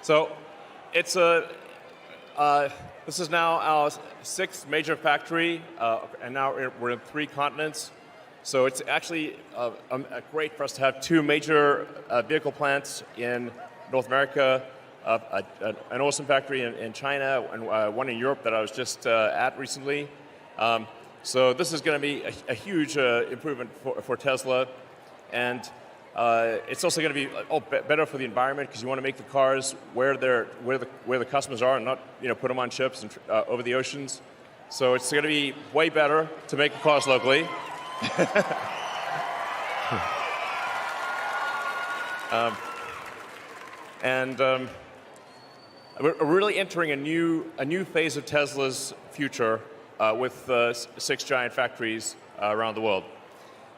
So it's this is now our sixth major factory, and now we're in 3 continents. So it's actually great for us to have 2 major vehicle plants in North America, an awesome factory in China, and one in Europe that I was just at recently. So this is going to be a huge improvement for Tesla, and it's also going to be better for the environment because you want to make the cars where the customers are, and not put them on ships and over the oceans. So it's going to be way better to make the cars locally. We're really entering a new phase of Tesla's future with 6 giant factories around the world.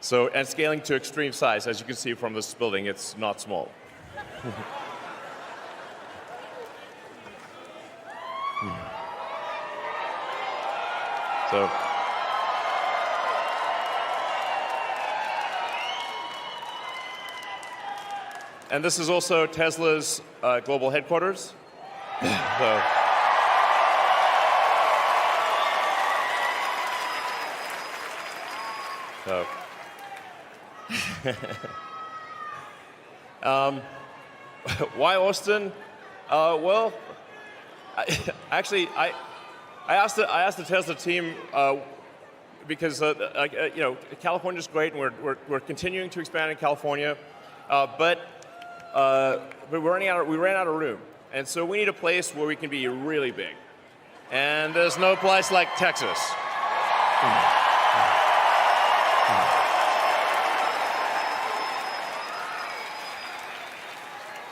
So, and scaling to extreme size, as you can see from this building, it's not small. So, and this is also Tesla's global headquarters. So why Austin? Well, I asked the Tesla team because California's great, and we're continuing to expand in California, but we ran out of room, and so we need a place where we can be really big, and there's no place like Texas.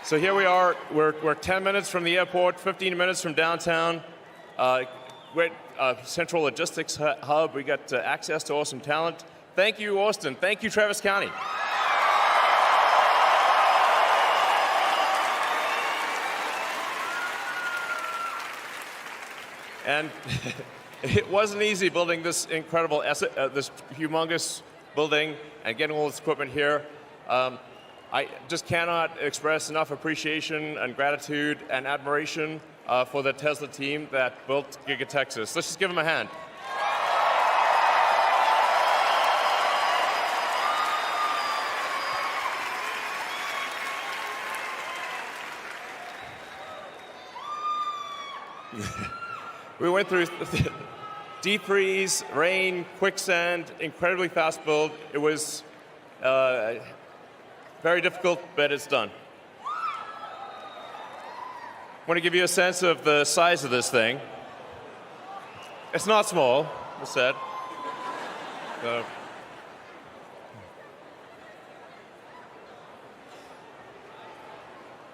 So here we are. We're 10 minutes from the airport, 15 minutes from downtown. Great central logistics hub. We got access to awesome talent. Thank you, Austin. Thank you, Travis County. And it wasn't easy building this incredible, this humongous building and getting all this equipment here. I just cannot express enough appreciation and gratitude and admiration for the Tesla team that built Gigafactory. Let's just give them a hand. We went through deep freeze, rain, quicksand, incredibly fast build. It was very difficult, but it's done. I want to give you a sense of the size of this thing. It's not small, as said.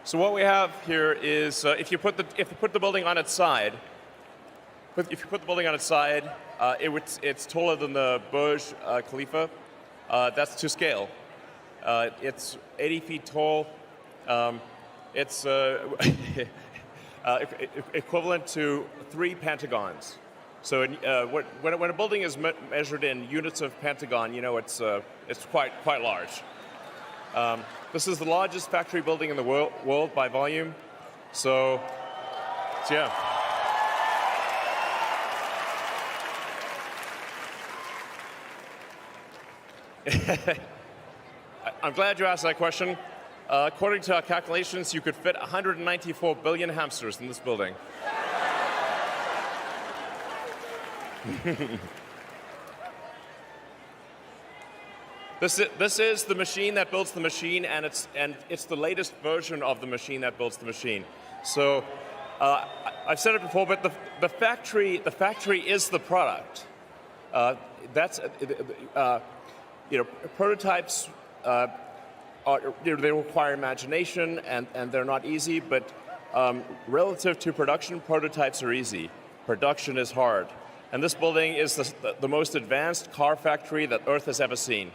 So what we have here is, if you put the building on its side, it's taller than the Burj Khalifa. That's to scale. It's 80 feet tall. It's equivalent to 3 pentagons. So when a building is measured in units of pentagon, it's quite large. This is the largest factory building in the world by volume. So yeah. I'm glad you asked that question. According to our calculations, you could fit 194 billion hamsters in this building. This is the machine that builds the machine, and it's the latest version of the machine that builds the machine. So I've said it before, but the factory is the product. Prototypes. They require imagination, and they're not easy, but relative to production, prototypes are easy. Production is hard. And this building is the most advanced car factory that Earth has ever seen.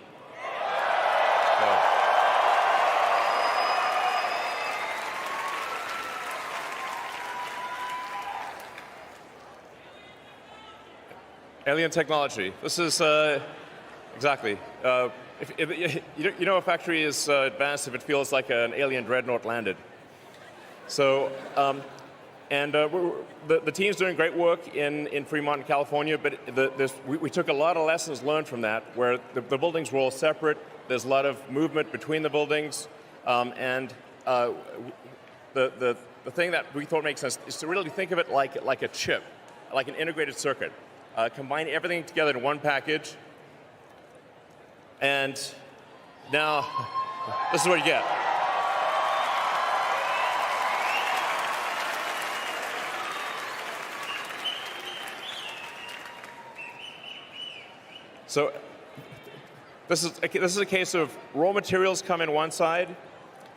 Alien technology. This is exactly. A factory is advanced if it feels like an alien dreadnought landed. So, the team's doing great work in Fremont, California, but we took a lot of lessons learned from that, where the buildings were all separate. There's a lot of movement between the buildings, and the thing that we thought makes sense is to really think of it like a chip, like an integrated circuit. Combine everything together in one package, and now this is what you get. So this is a case of raw materials come in one side,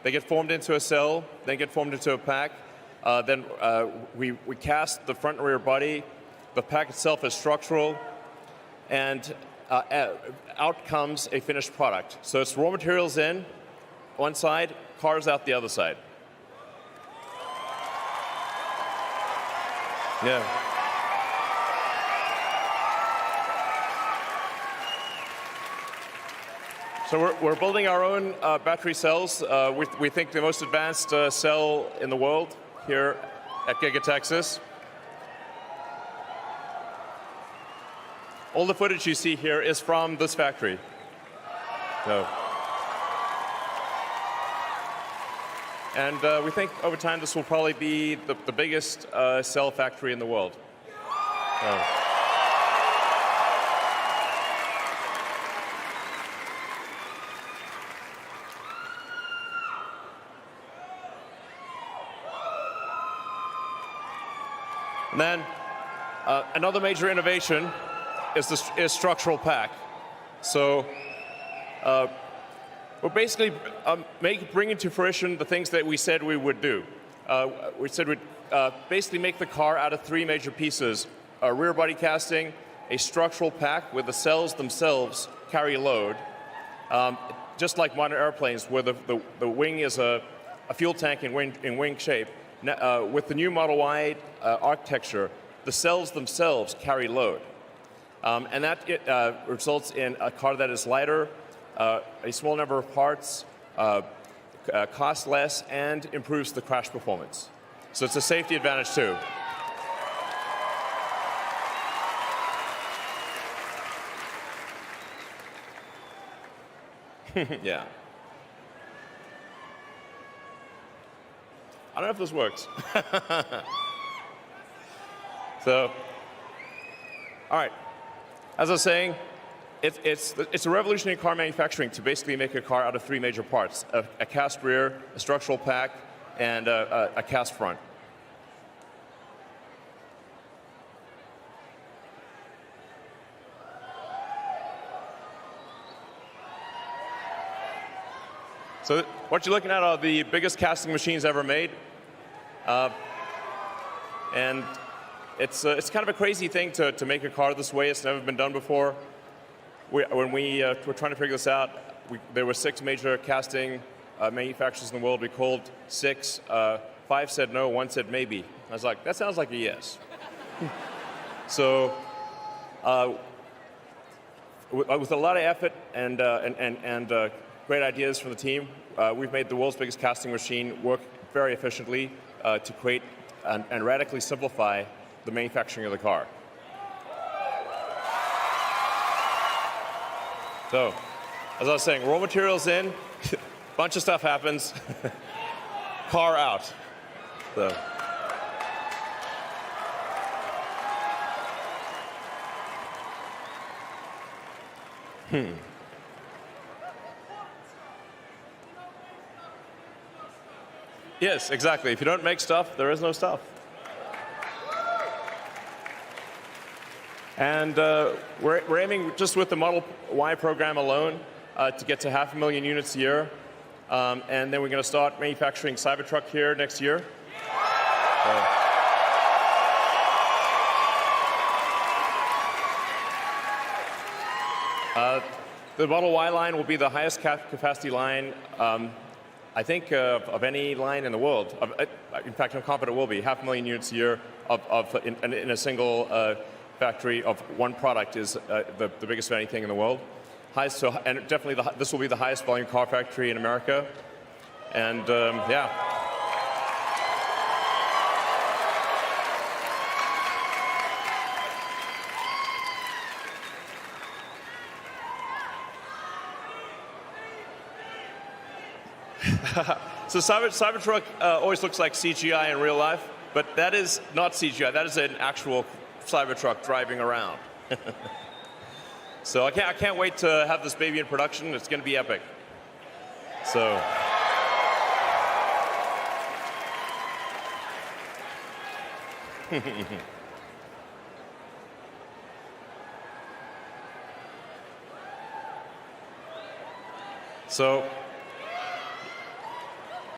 they get formed into a cell, then get formed into a pack. Then we cast the front and rear body. The pack itself is structural, and out comes a finished product. So it's raw materials in one side, cars out the other side. Yeah. So we're building our own battery cells. We think the most advanced cell in the world here at Giga, all the footage you see here is from this factory. So. And we think over time this will probably be the biggest cell factory in the world. So. And then another major innovation is structural pack. So we're basically bringing to fruition the things that we said we would do. We said we'd basically make the car out of three major pieces: a rear body casting, a structural pack where the cells themselves carry load, just like modern airplanes where the wing is a fuel tank in wing shape. With the new Model Y architecture, the cells themselves carry load. And that results in a car that is lighter, a small number of parts, costs less, and improves the crash performance. So it's a safety advantage too. Yeah. I don't know if this works. So, all right. As I was saying, it's a revolutionary car manufacturing to basically make a car out of three major parts: a cast rear, a structural pack, and a cast front. So what you're looking at are the biggest casting machines ever made. And it's kind of a crazy thing to make a car this way. It's never been done before. When we were trying to figure this out, there were 6 major casting manufacturers in the world. We called 6. 5 said no, 1 said maybe. I was like, that sounds like a yes. So with a lot of effort and great ideas from the team, we've made the world's biggest casting machine work very efficiently to create and radically simplify the manufacturing of the car. So, as I was saying, raw materials in, bunch of stuff happens, car out. So. Yes, exactly. If you don't make stuff, there is no stuff. And we're aiming, just with the Model Y program alone, to get to 500,000 units a year. And then we're going to start manufacturing Cybertruck here next year. The Model Y line will be the highest capacity line, I think, of any line in the world. In fact, I'm confident it will be 500,000 units a year in a single factory of one product is the biggest of anything in the world. And definitely this will be the highest volume car factory in America. And yeah. So Cybertruck always looks like CGI in real life, but that is not CGI. That is an actual Cybertruck driving around. So I can't wait to have this baby in production. It's going to be epic. So. So